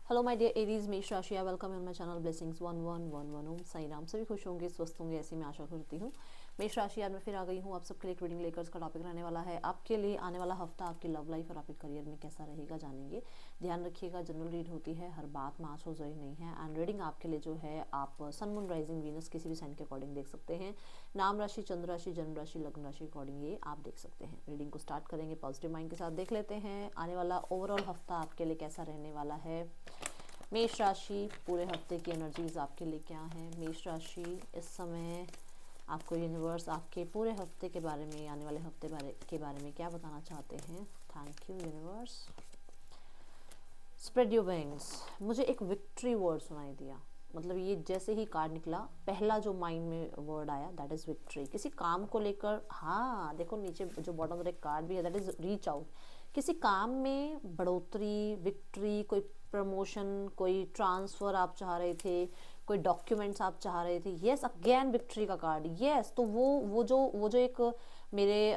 Hello my dear Aries, मेष राशि, welcome on my channel blessings 1111 ओम साई राम। सभी खुश होंगे, स्वस्थ होंगे, ऐसी मैं आशा करती हूँ। मेष राशि, आज मैं फिर आ गई हूँ आप सबके लिए एक रीडिंग लेकर। इसका टॉपिक रहने वाला है आपके लिए आने वाला हफ्ता आपकी लव लाइफ और आपके करियर में कैसा रहेगा, जानेंगे। ध्यान रखिएगा, जनरल रीड होती है, हर बात में आंसू जरूरी नहीं है। एंड रीडिंग आपके लिए जो है, आप सन मून राइजिंग वीनस किसी भी साइन के अकॉर्डिंग देख सकते हैं। नाम राशि, चंद्र राशि, जन्म राशि, लग्न राशि अकॉर्डिंग ये आप देख सकते हैं। रीडिंग को स्टार्ट करेंगे पॉजिटिव माइंड के साथ। देख लेते हैं आने वाला ओवरऑल हफ्ता आपके लिए कैसा रहने वाला है। मेष राशि, पूरे हफ्ते की एनर्जीज आपके लिए क्या है। मेष राशि, इस समय आपको यूनिवर्स आपके पूरे हफ्ते के बारे में, आने वाले हफ्ते के बारे में क्या बताना चाहते हैं। Thank you universe. Spread your wings. मुझे एक विक्ट्री वर्ड सुनाई दिया, मतलब ये जैसे ही कार्ड निकला, पहला जो माइंड में वर्ड आया दैट इज विक्ट्री। किसी काम को लेकर, हाँ देखो नीचे जो बॉटम में एक कार्ड भी है, दैट इज रीच आउट। किसी काम में बढ़ोतरी, विक्ट्री, कोई प्रमोशन, कोई ट्रांसफ़र आप चाह रहे थे, कोई डॉक्यूमेंट्स आप चाह रहे थे। यस, अगेन विक्ट्री का कार्ड। यस, तो वो जो एक मेरे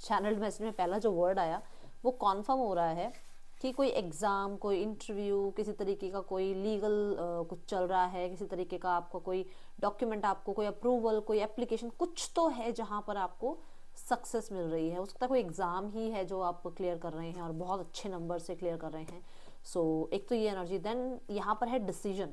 चैनल मैसेज में पहला जो वर्ड आया वो कॉन्फर्म हो रहा है कि कोई एग्ज़ाम, कोई इंटरव्यू, किसी तरीके का कोई लीगल कुछ चल रहा है, किसी तरीके का आपको कोई डॉक्यूमेंट, आपको कोई अप्रूवल, कोई एप्लीकेशन, कुछ तो है जहाँ पर आपको सक्सेस मिल रही है। हो सकता है कोई एग्ज़ाम ही है जो आप क्लियर कर रहे हैं और बहुत अच्छे नंबर से क्लियर कर रहे हैं। एक तो ये एनर्जी। देन यहाँ पर है डिसीजन।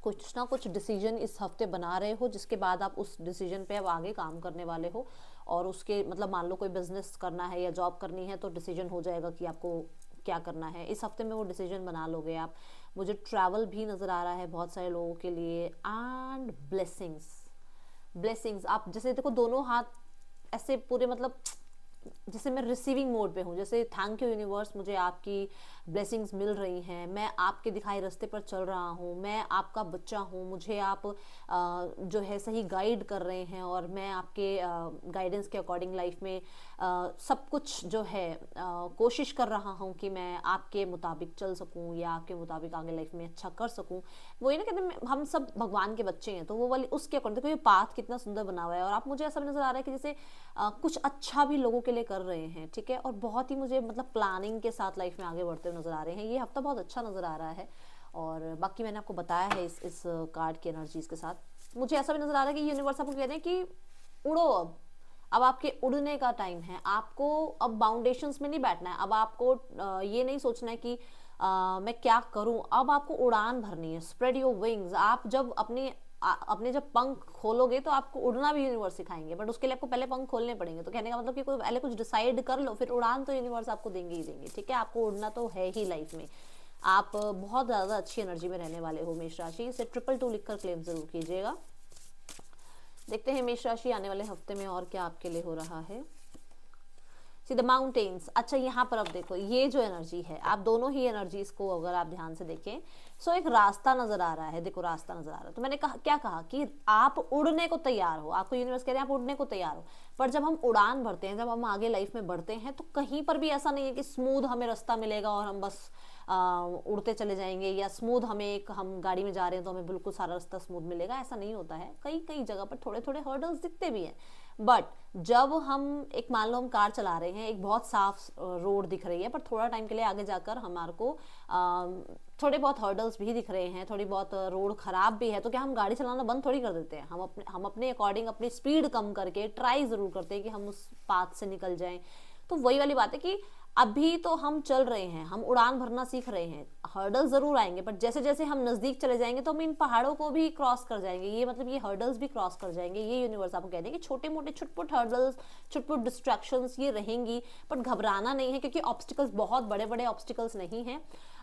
कुछ ना कुछ डिसीजन इस हफ्ते बना रहे हो, जिसके बाद आप उस डिसीजन पे अब आगे काम करने वाले हो। और उसके मतलब मान लो कोई बिजनेस करना है या जॉब करनी है तो डिसीजन हो जाएगा कि आपको क्या करना है। इस हफ्ते में वो डिसीजन बना लोगे आप। मुझे ट्रैवल भी नज़र आ रहा है बहुत सारे लोगों के लिए। And blessings. ब्लेसिंग्स, आप जैसे देखो दोनों हाथ ऐसे पूरे, मतलब जैसे मैं रिसीविंग मोड पे हूँ, जैसे थैंक यू यूनिवर्स, मुझे आपकी ब्लेसिंग्स मिल रही हैं, मैं आपके दिखाए रास्ते पर चल रहा हूँ, मैं आपका बच्चा हूँ, मुझे आप जो है सही गाइड कर रहे हैं और मैं आपके गाइडेंस के अकॉर्डिंग लाइफ में सब कुछ जो है कोशिश कर रहा हूँ कि मैं आपके मुताबिक चल सकूँ या आपके मुताबिक आगे लाइफ में अच्छा कर सकूँ। वही ना कहते हैं, हम सब भगवान के बच्चे हैं, तो वो वाली उसके अकॉर्डिंग देखो ये पाथ कितना सुंदर बना हुआ है। और आप, मुझे ऐसा भी नजर आ रहा है कि जैसे कुछ अच्छा भी लोगों के लिए कर रहे हैं, ठीक है। और बहुत ही मुझे मतलब प्लानिंग के साथ लाइफ में आगे बढ़ते हुए नजर आ रहे हैं। ये हफ्ता बहुत अच्छा नजर आ रहा है। और बाकी मैंने आपको बताया है इस कार्ड की एनर्जीज के साथ। मुझे ऐसा भी नजर आ रहा है कि यूनिवर्स आपको कह रहे हैं कि उड़ो अब आपके उड़ने का टाइम है। आपको अब बाउंडेशंस में नहीं बैठना है। अब आपको ये नहीं सोचना है कि मैं क्या करूं। अब आपको उड़ान भरनी है। Spread your wings. आप जब अपने जब पंख खोलोगे तो आपको उड़ना भी यूनिवर्स सिखाएंगे, बट उसके लिए आपको पहले पंख खोलने पड़ेंगे। तो कहने का मतलब कि कोई पहले कुछ डिसाइड कर लो, फिर उड़ान तो यूनिवर्स आपको देंगे ही देंगे, ठीक है। आपको उड़ना तो है ही लाइफ में। आप बहुत ज़्यादा अच्छी एनर्जी में रहने वाले हो मेष राशि। इसे 222 लिखकर क्लेम जरूर कीजिएगा। देखते हैं मेष राशि आने वाले हफ्ते में और क्या आपके लिए हो रहा है। See the mountains. अच्छा, यहाँ पर अब देखो ये जो एनर्जी है, आप दोनों ही एनर्जीज को अगर आप ध्यान से देखें, सो एक रास्ता नजर आ रहा है। देखो रास्ता नजर आ रहा है, तो मैंने कहा कि आप उड़ने को तैयार हो। आपको यूनिवर्स कह रहे हैं आप उड़ने को तैयार हो। पर जब हम उड़ान भरते हैं, जब हम आगे लाइफ में बढ़ते हैं, तो कहीं पर भी ऐसा नहीं है कि स्मूथ हमें रास्ता मिलेगा और हम बस उड़ते चले जाएंगे, या स्मूथ हम गाड़ी में जा रहे हैं तो हमें बिल्कुल सारा रास्ता स्मूथ मिलेगा। ऐसा नहीं होता है। कई कई जगह पर थोड़े थोड़े हर्डल्स दिखते भी हैं। बट जब हम एक, मान लो हम कार चला रहे हैं, एक बहुत साफ रोड दिख रही है, पर थोड़ा टाइम के लिए आगे जाकर हमारे को थोड़े बहुत हर्डल्स भी दिख रहे हैं, थोड़ी बहुत रोड खराब भी है, तो क्या हम गाड़ी चलाना बंद थोड़ी कर देते हैं। हम अपने अकॉर्डिंग अपनी स्पीड कम करके ट्राई ज़रूर करते हैं कि हम उस पाथ से निकल जाएं। तो वही वाली बात है कि अभी तो हम चल रहे हैं, हम उड़ान भरना सीख रहे हैं। हर्डल्स जरूर आएंगे, बट जैसे जैसे हम नजदीक चले जाएंगे तो हम इन पहाड़ों को भी क्रॉस कर जाएंगे। ये मतलब ये हर्डल्स भी क्रॉस कर जाएंगे। ये यूनिवर्स आपको कहते हैं कि छोटे मोटे छुटपुट हर्डल्स, छुटपुट डिस्ट्रैक्शंस ये रहेंगी, बट घबराना नहीं है, क्योंकि ऑब्स्टिकल्स बहुत बड़े बड़े ऑब्स्टिकल्स नहीं हैं।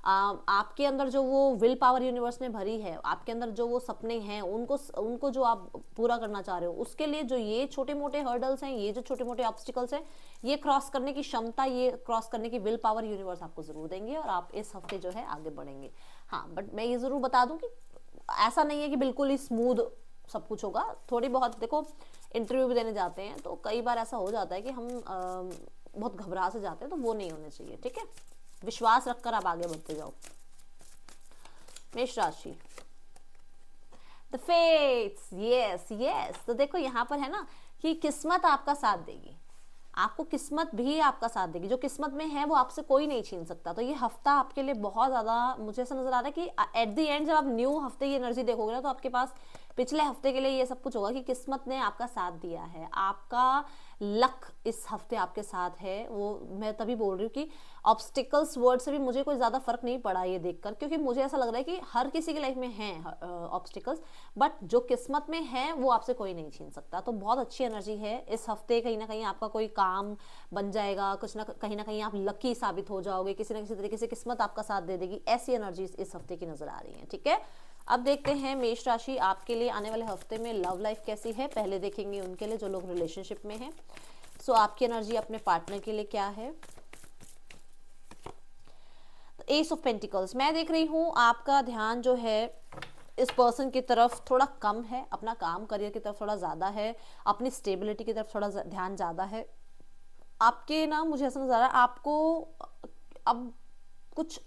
आपके अंदर जो वो विल पावर यूनिवर्स ने भरी है, आपके अंदर जो वो सपने हैं, उनको जो आप पूरा करना चाह रहे हो, उसके लिए जो ये छोटे मोटे हर्डल्स हैं, ये जो छोटे मोटे ऑब्स्टिकल्स हैं, ये क्रॉस करने की क्षमता, ये क्रॉस करने की विल पावर यूनिवर्स आपको जरूर देंगे और आप इस हफ्ते जो है आगे बढ़ेंगे। हाँ, बट मैं ये जरूर बता दूं कि ऐसा नहीं है कि बिल्कुल ही स्मूथ सब कुछ होगा। थोड़ी बहुत देखो, इंटरव्यू भी देने जाते हैं तो कई बार ऐसा हो जाता है कि हम बहुत घबरा से जाते हैं, तो वो नहीं होने चाहिए, ठीक है। विश्वास रखकर आप आगे बढ़ते जाओ। मेष राशि, द फेट्स। यस यस, तो देखो यहाँ पर है ना कि किस्मत आपका साथ देगी। आपको किस्मत भी आपका साथ देगी, जो किस्मत में है वो आपसे कोई नहीं छीन सकता। तो ये हफ्ता आपके लिए बहुत ज़्यादा, मुझे ऐसा नजर आ रहा है कि एट द एंड जब आप न्यू हफ्ते की एनर्जी देखोगे ना, तो आपके पास पिछले हफ्ते के लिए ये सब कुछ होगा कि किस्मत ने आपका साथ दिया है, आपका लक इस हफ्ते आपके साथ है। वो मैं तभी बोल रही हूँ कि ऑब्स्टिकल्स वर्ड से भी मुझे कोई ज़्यादा फर्क नहीं पड़ा ये देखकर, क्योंकि मुझे ऐसा लग रहा है कि हर किसी की लाइफ में हैं ऑब्स्टिकल्स, बट जो किस्मत में है वो आपसे कोई नहीं छीन सकता। तो बहुत अच्छी एनर्जी है इस हफ्ते, कहीं ना कहीं आपका कोई काम बन जाएगा, कुछ ना कहीं आप लकी साबित हो जाओगे, किसी ना किसी तरीके से किस्मत आपका साथ दे देगी, ऐसी एनर्जी इस हफ्ते की नजर आ रही है। ठीक है, अब देखते हैं मेष राशि आपके लिए आने वाले हफ्ते में लव लाइफ कैसी है। पहले देखेंगे उनके लिए जो लोग रिलेशनशिप में हैं। सो आपकी एनर्जी अपने पार्टनर के लिए क्या है। एस ऑफ पेंटिकल्स, मैं देख रही हूँ आपका ध्यान जो है इस पर्सन की तरफ थोड़ा कम है, अपना काम करियर की तरफ थोड़ा ज़्यादा है, अपनी स्टेबिलिटी की तरफ थोड़ा ध्यान ज़्यादा है आपके ना। मुझे ऐसा नजर आ रहा है आपको अब कुछ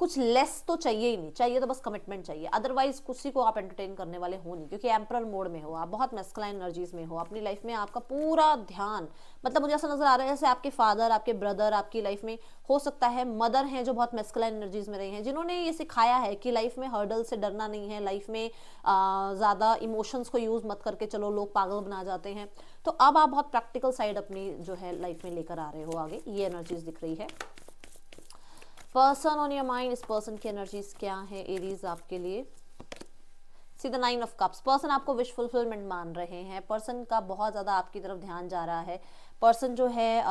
कुछ लेस तो चाहिए ही नहीं, चाहिए तो बस कमिटमेंट चाहिए, अदरवाइज किसी को आप एंटरटेन करने वाले हो नहीं, क्योंकि एम्परर मोड में हो आप, बहुत मैस्कुलाइन एनर्जीज में हो, अपनी लाइफ में आपका पूरा ध्यान, मतलब मुझे ऐसा नजर आ रहा है जैसे आपके फादर, आपके ब्रदर आपकी लाइफ में हो सकता है, मदर हैं जो बहुत मैस्कुलाइन एनर्जीज में रही हैं, जिन्होंने ये सिखाया है कि लाइफ में हर्डल से डरना नहीं है, लाइफ में ज़्यादा इमोशंस को यूज़ मत करके चलो, लोग पागल बना जाते हैं। तो अब आप बहुत प्रैक्टिकल साइड अपनी जो है लाइफ में लेकर आ रहे हो आगे, ये एनर्जीज दिख रही है। पर्सन ऑन योर माइंड, इस पर्सन की एनर्जीज क्या है एरीज आपके लिए। See the 9 of cups, person आपको विश फुलफिलमेंट मान रहे हैं, पर्सन का बहुत ज़्यादा आपकी तरफ ध्यान जा रहा है। पर्सन जो है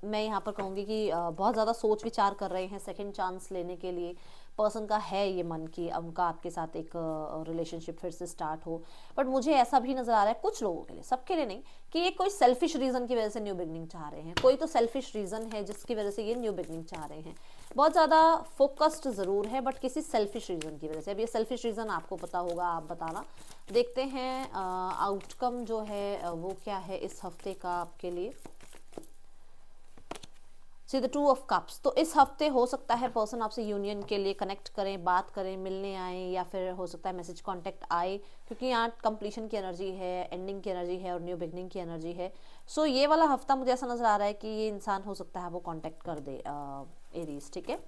मैं यहाँ पर कहूँगी कि बहुत ज़्यादा सोच विचार कर रहे हैं सेकंड चांस लेने के लिए। पर्सन का है ये मन की उनका आपके साथ एक रिलेशनशिप फिर से स्टार्ट हो, बट मुझे ऐसा भी नज़र आ रहा है कुछ लोगों के लिए, सबके लिए नहीं, कि ये कोई सेल्फिश रीज़न की वजह से न्यू बिगनिंग चाह रहे हैं। कोई तो सेल्फिश रीज़न है जिसकी वजह से ये न्यू बिगनिंग चाह रहे हैं, बहुत ज़्यादा फोकस्ड ज़रूर है, बट किसी सेल्फिश रीज़न की वजह से। अब ये सेल्फिश रीज़न आपको पता होगा, आप बताना। देखते हैं आउटकम जो है वो क्या है इस हफ्ते का आपके लिए। सी द 2 ऑफ कप्स, तो इस हफ्ते हो सकता है पर्सन आपसे यूनियन के लिए कनेक्ट करें, बात करें, मिलने आए, या फिर हो सकता है मैसेज कांटेक्ट आए, क्योंकि यहाँ कंप्लीशन की एनर्जी है, एंडिंग की एनर्जी है और न्यू बिगनिंग की एनर्जी है। सो ये वाला हफ्ता मुझे ऐसा नजर आ रहा है कि ये इंसान हो सकता है वो कांटेक्ट कर दे एरीज। ठीक है,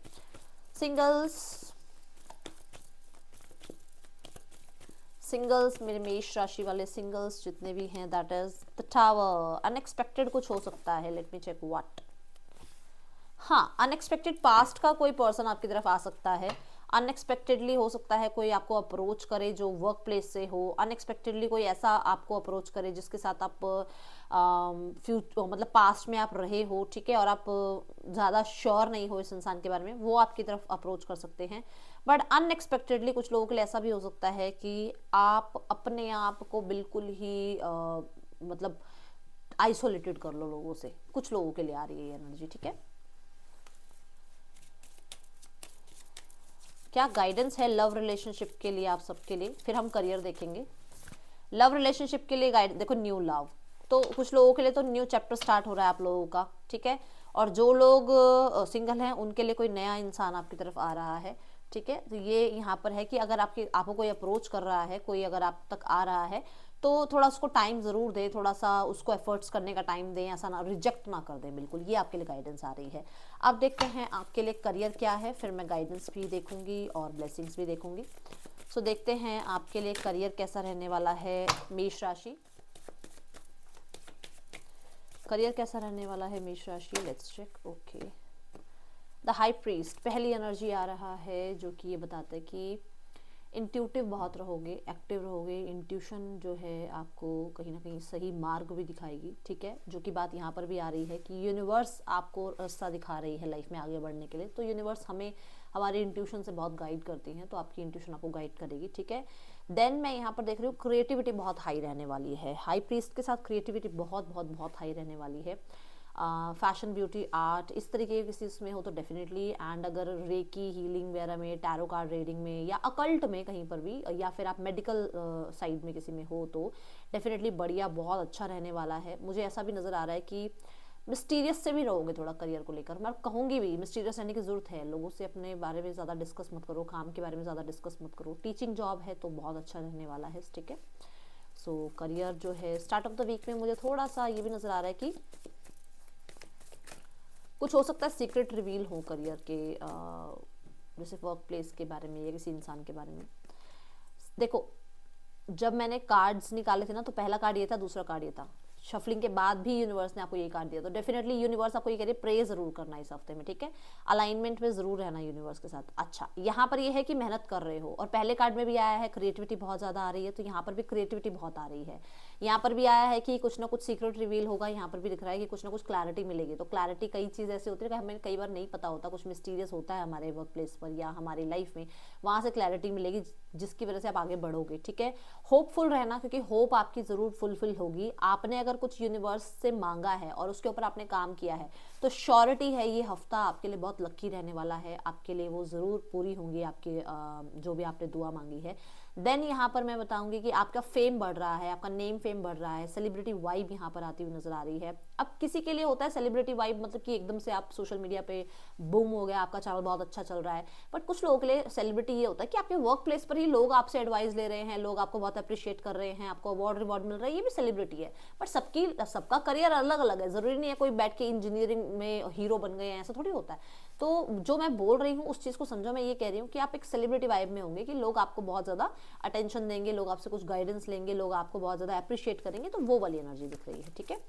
सिंगल्स मेरे मेष राशि वाले सिंगल्स जितने भी हैं, that is the tower. Unexpected कुछ हो सकता है, लेट मी चेक व्हाट। हाँ, अनएक्सपेक्टेड पास्ट का कोई पर्सन आपकी तरफ आ सकता है, अनएक्सपेक्टेडली हो सकता है कोई आपको अप्रोच करे जो वर्क प्लेस से हो, अनएक्सपेक्टेडली कोई ऐसा आपको अप्रोच करे जिसके साथ आप मतलब पास्ट में आप रहे हो, ठीक है, और आप ज़्यादा श्योर नहीं हो इस इंसान के बारे में, वो आपकी तरफ अप्रोच कर सकते हैं। बट अनएक्सपेक्टेडली कुछ लोगों के लिए ऐसा भी हो सकता है कि आप अपने आप को बिल्कुल ही मतलब आइसोलेटेड कर लो लोगों से, कुछ लोगों के लिए आ रही है ये एनर्जी। ठीक है, क्या गाइडेंस है लव रिलेशनशिप के लिए आप सबके लिए, फिर हम करियर देखेंगे। लव रिलेशनशिप के लिए गाइड देखो, न्यू लव, तो कुछ लोगों के लिए तो न्यू चैप्टर स्टार्ट हो रहा है आप लोगों का। ठीक है, और जो लोग सिंगल हैं उनके लिए कोई नया इंसान आपकी तरफ आ रहा है। ठीक है, तो ये यहाँ पर है कि अगर आपको कोई अप्रोच कर रहा है, कोई अगर आप तक आ रहा है, तो थोड़ा उसको टाइम ज़रूर दें, थोड़ा सा उसको एफर्ट्स करने का टाइम दें, ऐसा ना रिजेक्ट ना कर दें बिल्कुल। ये आपके लिए गाइडेंस आ रही है। अब देखते हैं आपके लिए करियर क्या है, फिर मैं गाइडेंस भी देखूंगी और ब्लेसिंग्स भी देखूंगी। सो देखते हैं आपके लिए करियर कैसा रहने वाला है मेष राशि। करियर कैसा रहने वाला है मेष राशि, let's check. Okay, the high priest, पहली एनर्जी आ रहा है जो कि ये बताता है कि इंट्यूटिव बहुत रहोगे, एक्टिव रहोगे। इंट्यूशन जो है आपको कहीं ना कहीं सही मार्ग भी दिखाएगी। ठीक है, जो कि बात यहाँ पर भी आ रही है कि यूनिवर्स आपको रास्ता दिखा रही है लाइफ में आगे बढ़ने के लिए। तो यूनिवर्स हमें हमारी इंट्यूशन से बहुत गाइड करती हैं, तो आपकी इंट्यूशन आपको गाइड करेगी। ठीक है, देन मैं यहाँ पर देख रही हूँ क्रिएटिविटी बहुत हाई रहने वाली है। हाई प्रीस्ट के साथ क्रिएटिविटी बहुत बहुत बहुत हाई रहने वाली है। फैशन, ब्यूटी, आर्ट, इस तरीके के किसी उसमें हो तो डेफिनेटली। एंड अगर रेकी, हीलिंग वगैरह में, टैरो कार्ड रीडिंग में, या अकल्ट में कहीं पर भी, या फिर आप मेडिकल साइड में किसी में हो तो डेफिनेटली बढ़िया, बहुत अच्छा रहने वाला है। मुझे ऐसा भी नज़र आ रहा है कि मिस्टीरियस से भी रहोगे थोड़ा करियर को लेकर। मैं कहूँगी भी मिस्टीरियस रहने की ज़रूरत है, लोगों से अपने बारे में ज़्यादा डिस्कस मत करो, काम के बारे में ज़्यादा डिस्कस मत करो। टीचिंग जॉब है तो बहुत अच्छा रहने वाला है। ठीक है, सो करियर जो है स्टार्ट ऑफ द वीक में मुझे थोड़ा सा ये भी नज़र आ रहा है कि कुछ हो सकता है सीक्रेट रिवील हो करियर के, जैसे वर्क प्लेस के बारे में या किसी इंसान के बारे में। देखो जब मैंने कार्ड्स निकाले थे ना, तो पहला कार्ड ये था, दूसरा कार्ड ये था, शफलिंग के बाद भी यूनिवर्स ने आपको ये कार्ड दिया, तो डेफिनेटली यूनिवर्स आपको ये कह रही है प्रे जरूर करना इस हफ्ते में, ठीक है, अलाइनमेंट में जरूर रहना यूनिवर्स के साथ। अच्छा, यहाँ पर ये है कि मेहनत कर रहे हो, और पहले कार्ड में भी आया है क्रिएटिविटी बहुत ज्यादा आ रही है, तो यहाँ पर भी क्रिएटिविटी बहुत आ रही है। यहाँ पर भी आया है कि कुछ ना कुछ सीक्रेट रिवील होगा, यहाँ पर भी दिख रहा है कि कुछ ना कुछ क्लैरिटी मिलेगी। तो क्लैरिटी कई चीज़ ऐसी होती है कि हमें कई बार नहीं पता होता, कुछ मिस्टीरियस होता है हमारे वर्क प्लेस पर या हमारी लाइफ में, वहाँ से क्लैरिटी मिलेगी जिसकी वजह से आप आगे बढ़ोगे, ठीक है। होपफुल रहना, क्योंकि होप आपकी जरूर फुलफिल होगी। आपने अगर कुछ यूनिवर्स से मांगा है और उसके ऊपर आपने काम किया है, तो श्योरिटी है ये हफ्ता आपके लिए बहुत लकी रहने वाला है, आपके लिए वो जरूर पूरी होंगी आपके जो भी आपने दुआ मांगी है। देन यहाँ पर मैं बताऊंगी कि आपका फेम बढ़ रहा है, आपका नेम फेम बढ़ रहा है, सेलिब्रिटी वाइब यहाँ पर आती हुई नजर आ रही है। अब किसी के लिए होता है सेलिब्रिटी वाइब, मतलब कि एकदम से आप सोशल मीडिया पे बूम हो गया, आपका चैनल बहुत अच्छा चल रहा है। बट कुछ लोगों के लिए सेलिब्रिटी ये होता है कि आपके वर्क प्लेस पर ही लोग आपसे एडवाइस ले रहे हैं, लोग आपको बहुत अप्रिशिएट कर रहे हैं, आपको अवार्ड रिवॉर्ड मिल रहा है, ये भी सेलिब्रिटी है। बट सबका करियर अलग अलग है, जरूरी नहीं है कोई बैठ के इंजीनियरिंग में हीरो बन गए हैं, ऐसा थोड़ी होता है। तो जो मैं बोल रही हूँ उस चीज को समझो, मैं ये कह रही हूँ कि आप एक सेलिब्रिटी वाइब में होंगे, कि लोग आपको बहुत ज्यादा अटेंशन देंगे, लोग आपसे कुछ गाइडेंस लेंगे, लोग आपको बहुत ज्यादा अप्रिशिएट करेंगे, तो वो वाली एनर्जी दिख रही है, ठीक है।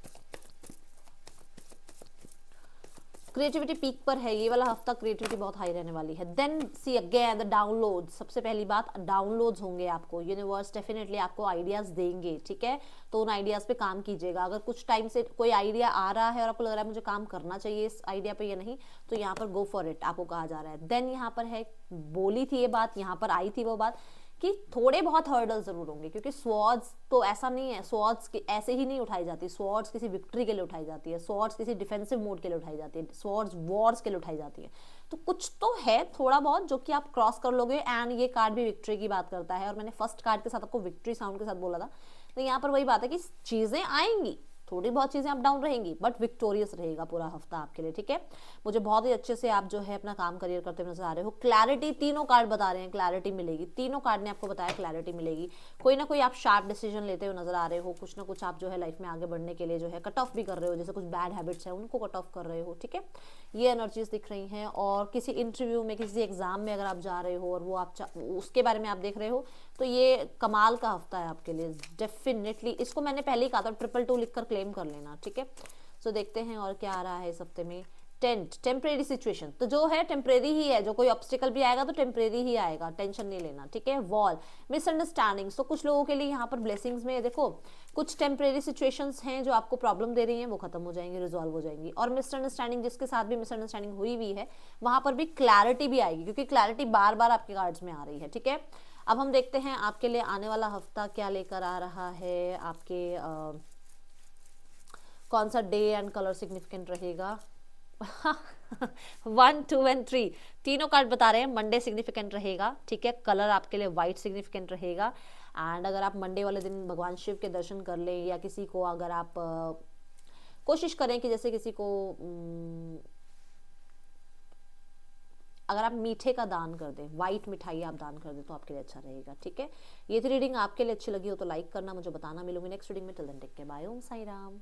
क्रिएटिविटी पीक पर है, ये वाला हफ्ता क्रिएटिविटी बहुत हाई रहने वाली है। Then see again the download, सबसे पहली बात डाउनलोड्स होंगे आपको, यूनिवर्स डेफिनेटली आपको आइडियाज देंगे, ठीक है। तो उन आइडियाज पे काम कीजिएगा। अगर कुछ टाइम से कोई आइडिया आ रहा है और आपको लग रहा है मुझे काम करना चाहिए इस आइडिया पे या नहीं, तो यहाँ पर गो फॉर इट आपको कहा जा रहा है। देन यहाँ पर है, बोली थी ये बात, यहाँ पर आई थी वो बात कि थोड़े बहुत हर्डल जरूर होंगे, क्योंकि स्वॉर्ड्स तो ऐसा नहीं है, स्वॉर्ड्स ऐसे ही नहीं उठाई जाती, स्वॉर्ड्स किसी विक्ट्री के लिए उठाई जाती है, स्वॉर्ड्स किसी डिफेंसिव मोड के लिए उठाई जाती है, स्वॉर्ड्स वॉर्स के लिए उठाई जाती है। तो कुछ तो है थोड़ा बहुत जो कि आप क्रॉस कर लोगे, एंड ये कार्ड भी विक्ट्री की बात करता है, और मैंने फर्स्ट कार्ड के साथ आपको विक्ट्री साउंड के साथ बोला था। तो यहाँ पर वही बात है कि चीजें आएंगी, थोड़ी बहुत चीजें अप डाउन रहेंगी, बट विक्टोरियस रहेगा पूरा हफ्ता आपके लिए, ठीक है। मुझे बहुत ही अच्छे से आप जो है अपना काम करियर करते हुए नजर आ रहे हो। क्लैरिटी, तीनों कार्ड बता रहे हैं क्लैरिटी मिलेगी, तीनों कार्ड ने आपको बताया क्लैरिटी मिलेगी। कोई ना कोई आप शार्प डिसीजन लेते हुए नजर आ रहे हो, कुछ ना कुछ आप जो है लाइफ में आगे बढ़ने के लिए जो है कट ऑफ भी कर रहे हो, जैसे कुछ बैड हैबिट्स है उनको कट ऑफ कर रहे हो, ठीक है। ये एनर्जीज दिख रही हैं। और किसी इंटरव्यू में, किसी एग्जाम में अगर आप जा रहे हो और वो आप उसके बारे में आप देख रहे हो, तो ये कमाल का हफ्ता है आपके लिए डेफिनेटली। इसको मैंने पहले ही कहा था, 222 लिखकर क्लेम कर लेना, ठीक है। सो देखते हैं और क्या आ रहा है इस हफ्ते में। टेंट, टेम्परेरी सिचुएशन, तो जो है टेम्परेरी ही है, जो कोई ऑब्स्टिकल भी आएगा तो टेम्परेरी ही आएगा, टेंशन नहीं लेना, ठीक है। वॉल, मिसअंडरस्टैंडिंग्स, तो कुछ लोगों के लिए यहाँ पर ब्लेसिंग्स में देखो, कुछ टेम्परेरी सिचुएशंस हैं जो आपको प्रॉब्लम दे रही हैं, वो खत्म हो जाएंगी, रिजॉल्व हो जाएंगी। और मिसअंडरस्टैंडिंग, जिसके साथ भी मिसअंडरस्टैंडिंग हुई भी है, वहां पर भी क्लैरिटी भी आएगी, क्योंकि क्लैरिटी बार बार आपके कार्ड्स में आ रही है, ठीक है। अब हम देखते हैं आपके लिए आने वाला हफ्ता क्या लेकर आ रहा है, आपके कौन सा डे एंड कलर सिग्निफिकेंट रहेगा। 1, 2 एंड 3 तीनों कार्ड बता रहे हैं मंडे सिग्निफिकेंट रहेगा, ठीक है। कलर आपके लिए व्हाइट सिग्निफिकेंट रहेगा। एंड अगर आप मंडे वाले दिन भगवान शिव के दर्शन कर लें, या किसी को अगर आप कोशिश करें कि जैसे किसी को अगर आप मीठे का दान कर दें, व्हाइट मिठाई आप दान कर दें, तो आपके लिए अच्छा रहेगा, ठीक है। ये थी रीडिंग, आपके लिए अच्छी लगी हो तो लाइक करना, मुझे बताना। मिलूंगी नेक्स्ट रीडिंग में, till then take care, bye, Om Sai Ram.